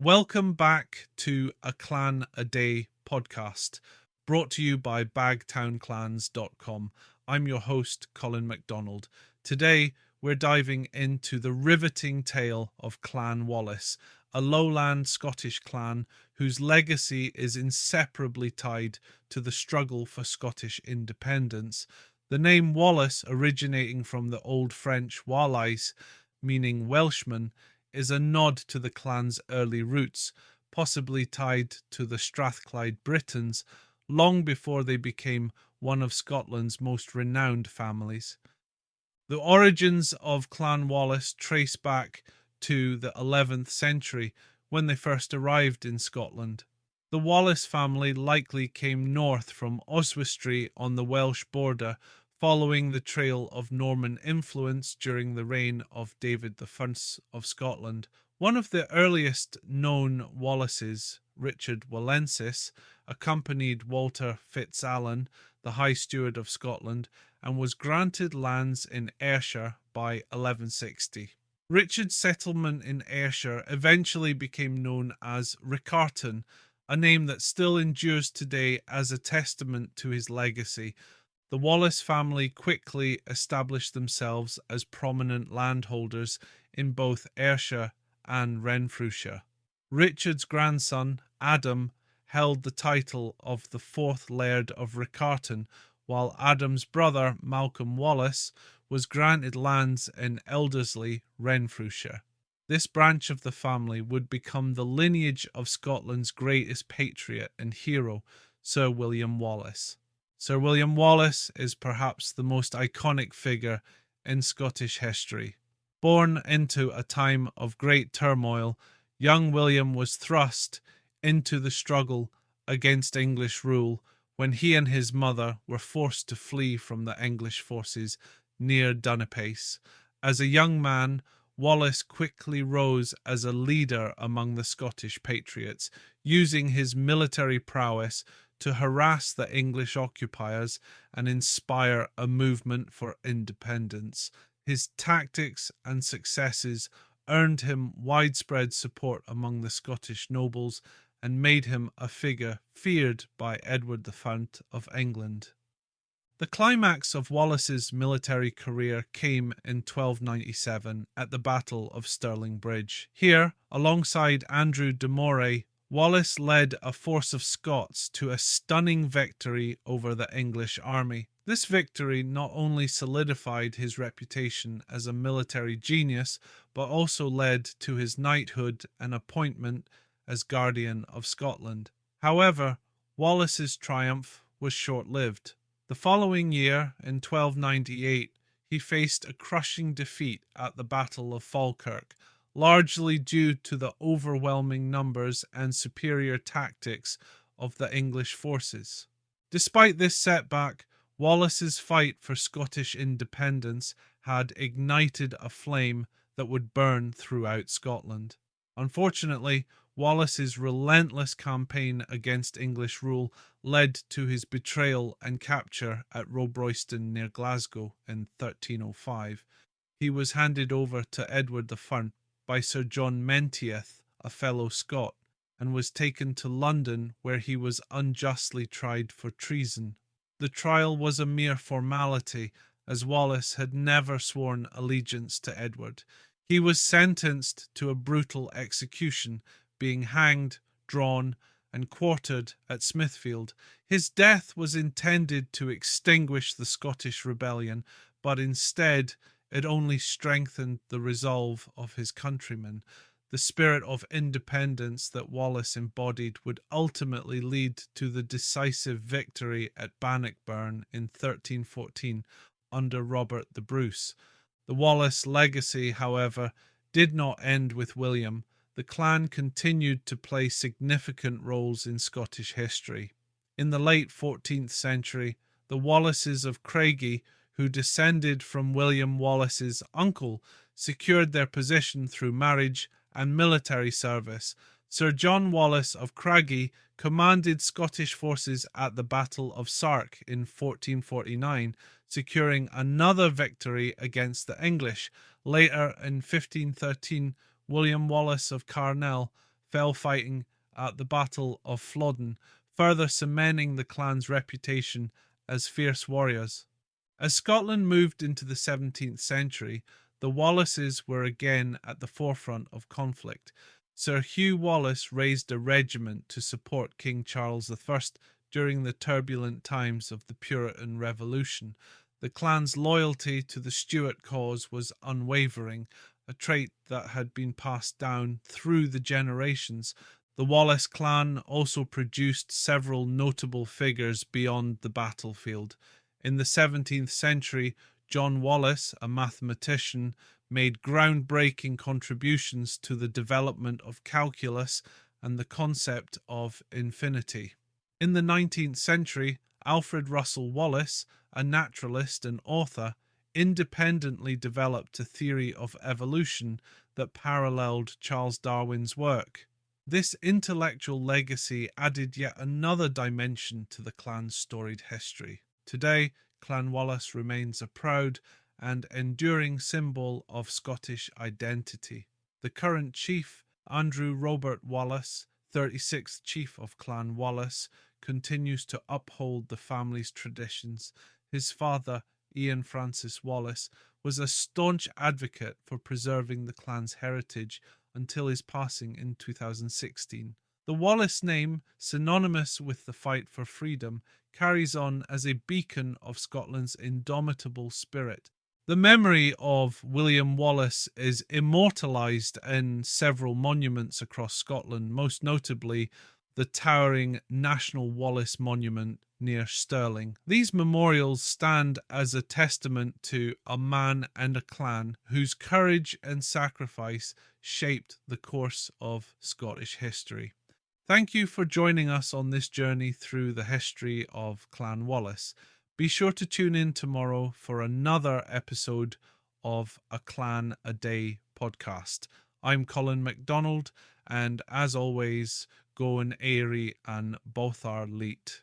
Welcome back to A Clan a Day podcast, brought to you by bagtownclans.com. I'm your host, Colin MacDonald. Today, we're diving into the riveting tale of Clan Wallace, a lowland Scottish clan whose legacy is inseparably tied to the struggle for Scottish independence. The name Wallace, originating from the Old French Wallais, meaning Welshman, is a nod to the clan's early roots, possibly tied to the Strathclyde Britons, long before they became one of Scotland's most renowned families. The origins of Clan Wallace trace back to the 11th century, when they first arrived in Scotland. The Wallace family likely came north from Oswestry on the Welsh border, following the trail of Norman influence during the reign of David I of Scotland. One of the earliest known Wallaces, Richard Wallensis, accompanied Walter FitzAlan, the High Steward of Scotland, and was granted lands in Ayrshire by 1160. Richard's settlement in Ayrshire eventually became known as Riccarton, a name that still endures today as a testament to his legacy. The Wallace family quickly established themselves as prominent landholders in both Ayrshire and Renfrewshire. Richard's grandson, Adam, held the title of the fourth Laird of Riccarton, while Adam's brother, Malcolm Wallace, was granted lands in Elderslie, Renfrewshire. This branch of the family would become the lineage of Scotland's greatest patriot and hero, Sir William Wallace. Sir William Wallace is perhaps the most iconic figure in Scottish history. Born into a time of great turmoil, young William was thrust into the struggle against English rule when he and his mother were forced to flee from the English forces near Dunipace. As a young man, Wallace quickly rose as a leader among the Scottish patriots, using his military prowess to harass the English occupiers and inspire a movement for independence. His tactics and successes earned him widespread support among the Scottish nobles and made him a figure feared by Edward the Fount of England. The climax of Wallace's military career came in 1297 at the Battle of Stirling Bridge. Here, alongside Andrew de Moray, Wallace led a force of Scots to a stunning victory over the English army. This victory not only solidified his reputation as a military genius, but also led to his knighthood and appointment as Guardian of Scotland. However, Wallace's triumph was short-lived. The following year, in 1298, he faced a crushing defeat at the Battle of Falkirk, largely due to the overwhelming numbers and superior tactics of the English forces. Despite this setback, Wallace's fight for Scottish independence had ignited a flame that would burn throughout Scotland. Unfortunately, Wallace's relentless campaign against English rule led to his betrayal and capture at Robroyston near Glasgow in 1305. He was handed over to Edward the Fount by Sir John Menteith, a fellow Scot, and was taken to London, where he was unjustly tried for treason. The trial was a mere formality, as Wallace had never sworn allegiance to Edward. He was sentenced to a brutal execution, being hanged, drawn, and quartered at Smithfield. His death was intended to extinguish the Scottish rebellion, but instead it only strengthened the resolve of his countrymen. The spirit of independence that Wallace embodied would ultimately lead to the decisive victory at Bannockburn in 1314 under Robert the Bruce. The Wallace legacy, however, did not end with William. The clan continued to play significant roles in Scottish history. In the late 14th century, the Wallaces of Craigie, who descended from William Wallace's uncle, secured their position through marriage and military service. Sir John Wallace of Craigie commanded Scottish forces at the Battle of Sark in 1449, securing another victory against the English. Later, in 1513, William Wallace of Carnell fell fighting at the Battle of Flodden, further cementing the clan's reputation as fierce warriors. As Scotland moved into the 17th century, the Wallaces were again at the forefront of conflict. Sir Hugh Wallace raised a regiment to support King Charles I during the turbulent times of the Puritan Revolution. The clan's loyalty to the Stuart cause was unwavering, a trait that had been passed down through the generations. The Wallace clan also produced several notable figures beyond the battlefield. In the 17th century, John Wallace, a mathematician, made groundbreaking contributions to the development of calculus and the concept of infinity. In the 19th century, Alfred Russel Wallace, a naturalist and author, independently developed a theory of evolution that paralleled Charles Darwin's work. This intellectual legacy added yet another dimension to the clan's storied history. Today, Clan Wallace remains a proud and enduring symbol of Scottish identity. The current chief, Andrew Robert Wallace, 36th Chief of Clan Wallace, continues to uphold the family's traditions. His father, Ian Francis Wallace, was a staunch advocate for preserving the clan's heritage until his passing in 2016. The Wallace name, synonymous with the fight for freedom, carries on as a beacon of Scotland's indomitable spirit. The memory of William Wallace is immortalised in several monuments across Scotland, most notably the towering National Wallace Monument near Stirling. These memorials stand as a testament to a man and a clan whose courage and sacrifice shaped the course of Scottish history. Thank you for joining us on this journey through the history of Clan Wallace. Be sure to tune in tomorrow for another episode of A Clan a Day podcast. I'm Colin MacDonald, and as always, go in Éirí and both are leet.